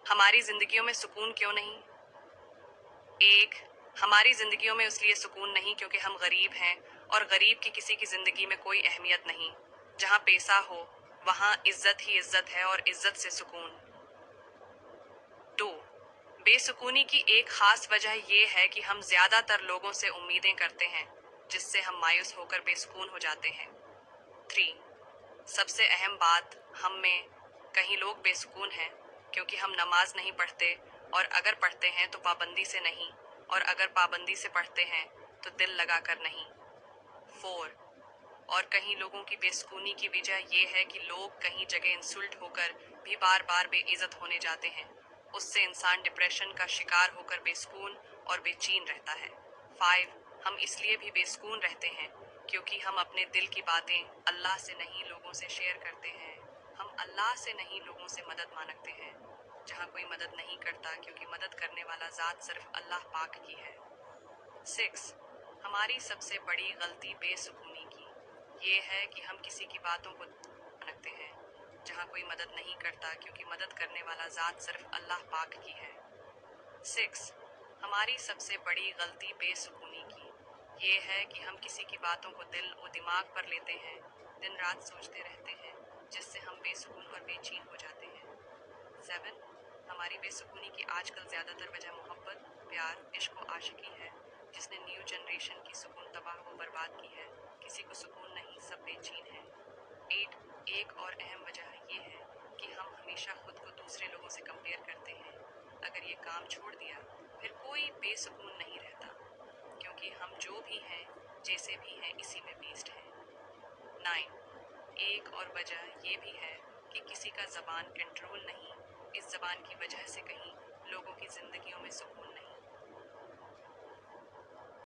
हमारी जिंदगियों में सुकून क्यों नहीं? एक, हमारी जिंदगियों में इसलिए सुकून नहीं क्योंकि हम गरीब हैं और गरीब की किसी की जिंदगी में कोई अहमियत नहीं। जहाँ पैसा हो वहाँ इज्जत ही इज्जत है और इज्जत से सुकून। 2, बेसुकूनी की एक खास वजह ये है कि हम ज्यादातर लोगों से उम्मीदें करते हैं जिससे हम मायूस होकर बेसुकून हो जाते हैं। 3, सबसे अहम बात, हम में कहीं लोग बेसुकून हैं क्योंकि हम नमाज नहीं पढ़ते, और अगर पढ़ते हैं तो पाबंदी से नहीं, और अगर पाबंदी से पढ़ते हैं तो दिल लगा कर नहीं। 4, और कहीं लोगों की बेसुकूनी की वजह यह है कि लोग कहीं जगह इंसल्ट होकर भी बार बार बेइज्जत होने जाते हैं। उससे इंसान डिप्रेशन का शिकार होकर बेसुकून और बेचैन रहता है। 5, हम इसलिए भी बेसुकून रहते हैं क्योंकि हम अपने दिल की बातें अल्लाह से नहीं लोगों से शेयर करते हैं। हम अल्लाह से नहीं लोगों से मदद मांगते हैं जहाँ कोई मदद नहीं करता, क्योंकि मदद करने वाला ज़ात सिर्फ अल्लाह पाक की है। 6, हमारी सबसे बड़ी गलती बेसुकूनी की ये है कि हम किसी की बातों को मानते हैं जहाँ कोई मदद नहीं करता, क्योंकि मदद करने वाला ज़ात सिर्फ अल्लाह पाक की है। 6, हमारी सबसे बड़ी गलती बेसुकूनी की ये है कि हम किसी की बातों को दिल और दिमाग पर लेते हैं, दिन रात सोचते रहते हैं, जिससे हम बेसुकून और बेचैन हो जाते हैं। 7, हमारी बेसुकूनी की आजकल ज़्यादातर वजह मोहब्बत, प्यार, इश्क और आशिकी है, जिसने न्यू जनरेशन की सुकून तबाह व बर्बाद की है। किसी को सुकून नहीं, सब बेचैन है। 8, एक और अहम वजह ये है कि हम हमेशा खुद को दूसरे लोगों से कंपेयर करते हैं। अगर ये काम छोड़ दिया फिर कोई बेसुकून नहीं रहता, क्योंकि हम जो भी हैं, जैसे भी हैं, इसी में बेस्ड हैं। 9, एक और वजह ये भी है कि किसी का ज़बान कंट्रोल नहीं, इस ज़बान की वजह से कहीं लोगों की ज़िंदगियों में सुकून नहीं।